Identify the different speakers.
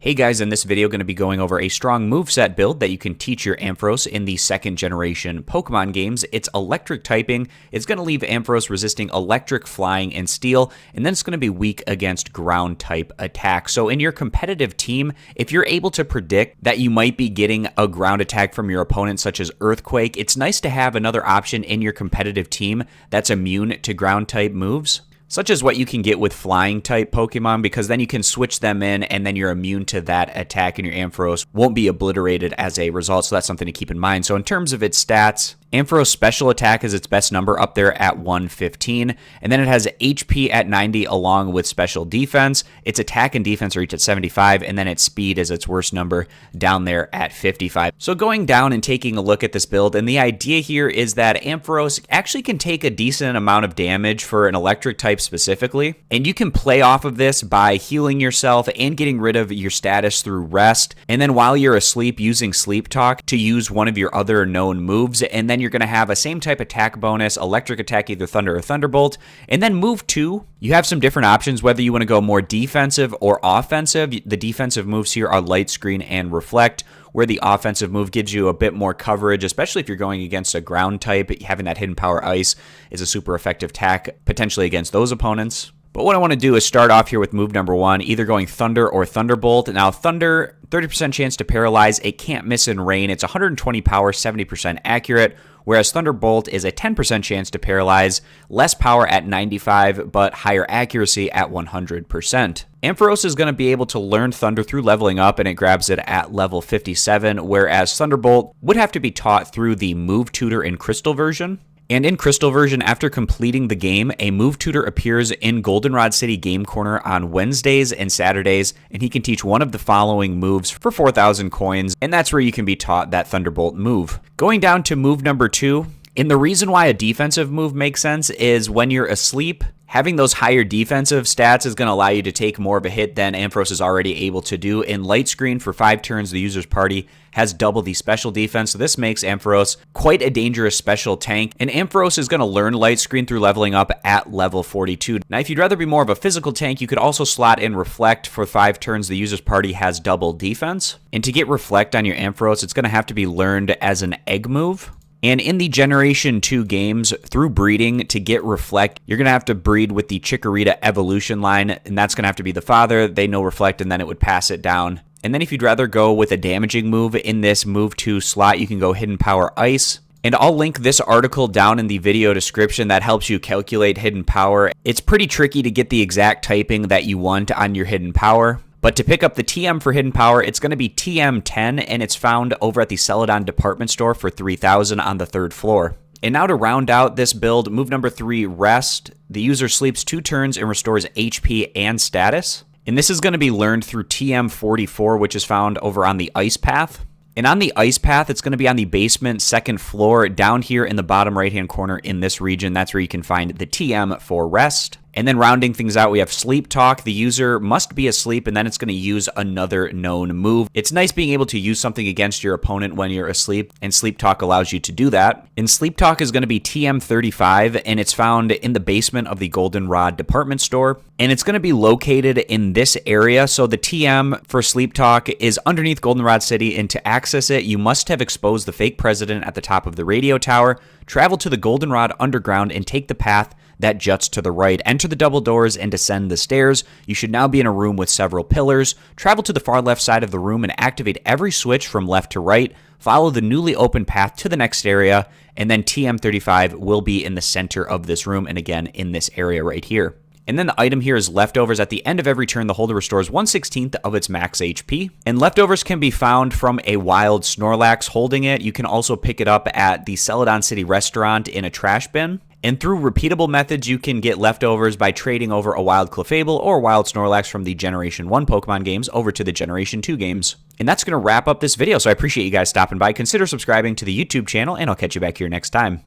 Speaker 1: Hey guys, in this video, going to be going over a strong moveset build that you can teach your Ampharos in the second generation Pokemon games. It's electric typing. It's going to leave Ampharos resisting electric, flying, and steel, and then it's going to be weak against ground type attacks. So in your competitive team, if you're able to predict that you might be getting a ground attack from your opponent, such as Earthquake, it's nice to have another option in your competitive team that's immune to ground type moves, such as what you can get with flying type Pokemon, because then you can switch them in and then you're immune to that attack and your Ampharos won't be obliterated as a result. So that's something to keep in mind. So in terms of its stats, Ampharos special attack is its best number up there at 115, and then it has HP at 90 along with special defense. Its attack and defense are each at 75, and then its speed is its worst number down there at 55. So going down and taking a look at this build, and the idea here is that Ampharos actually can take a decent amount of damage for an electric type specifically, and you can play off of this by healing yourself and getting rid of your status through rest, and then while you're asleep using Sleep Talk to use one of your other known moves, and then you're going to have a same type attack bonus, electric attack, either Thunder or Thunderbolt. And then move 2, you have some different options, whether you want to go more defensive or offensive. The defensive moves here are Lightscreen and Reflect, where the offensive move gives you a bit more coverage, especially if you're going against a ground type. Having that Hidden Power Ice is a super effective attack, potentially against those opponents. But what I want to do is start off here with move number 1, either going Thunder or Thunderbolt. Now, Thunder, 30% chance to paralyze. It can't miss in rain. It's 120 power, 70% accurate, whereas Thunderbolt is a 10% chance to paralyze, less power at 95, but higher accuracy at 100%. Ampharos is going to be able to learn Thunder through leveling up, and it grabs it at level 57, whereas Thunderbolt would have to be taught through the Move Tutor in Crystal version. And in Crystal version, after completing the game, a Move Tutor appears in Goldenrod City Game Corner on Wednesdays and Saturdays, and he can teach one of the following moves for 4,000 coins, and that's where you can be taught that Thunderbolt move. Going down to move number 2, and the reason why a defensive move makes sense is when you're asleep, having those higher defensive stats is going to allow you to take more of a hit than Ampharos is already able to do. In Lightscreen, for 5 turns, the user's party has double the special defense, so this makes Ampharos quite a dangerous special tank, and Ampharos is going to learn Lightscreen through leveling up at level 42. Now, if you'd rather be more of a physical tank, you could also slot in Reflect. For 5 turns, the user's party has double defense, and to get Reflect on your Ampharos, it's going to have to be learned as an egg move. And in the Generation 2 games, through breeding, to get Reflect, you're going to have to breed with the Chikorita evolution line, and that's going to have to be the father. They know Reflect, and then it would pass it down. And then if you'd rather go with a damaging move in this Move 2 slot, you can go Hidden Power Ice. And I'll link this article down in the video description that helps you calculate Hidden Power. It's pretty tricky to get the exact typing that you want on your Hidden Power. But to pick up the TM for Hidden Power, it's going to be TM10, and it's found over at the Celadon department store for 3,000 on the 3rd floor. And now to round out this build, move number 3, Rest. The user sleeps 2 turns and restores HP and status. And this is going to be learned through TM44, which is found over on the Ice Path. And on the Ice Path, it's going to be on the basement 2nd floor, down here in the bottom right-hand corner in this region. That's where you can find the TM for Rest. And then rounding things out, we have Sleep Talk. The user must be asleep, and then it's going to use another known move. It's nice being able to use something against your opponent when you're asleep, and Sleep Talk allows you to do that. And Sleep Talk is going to be TM35, and it's found in the basement of the Goldenrod department store. And it's going to be located in this area. So the TM for Sleep Talk is underneath Goldenrod City, and to access it, you must have exposed the fake president at the top of the radio tower, travel to the Goldenrod underground, and take the path that juts to the right. Enter the double doors and descend the stairs. You should now be in a room with several pillars. Travel to the far left side of the room and activate every switch from left to right. Follow the newly opened path to the next area, and then TM35 will be in the center of this room, and again in this area right here. And then the item here is Leftovers. At the end of every turn, the holder restores 1/16 of its max HP. And Leftovers can be found from a wild Snorlax holding it. You can also pick it up at the Celadon City restaurant in a trash bin. And through repeatable methods, you can get Leftovers by trading over a wild Clefable or wild Snorlax from the Generation 1 Pokemon games over to the Generation 2 games. And that's going to wrap up this video, so I appreciate you guys stopping by. Consider subscribing to the YouTube channel, and I'll catch you back here next time.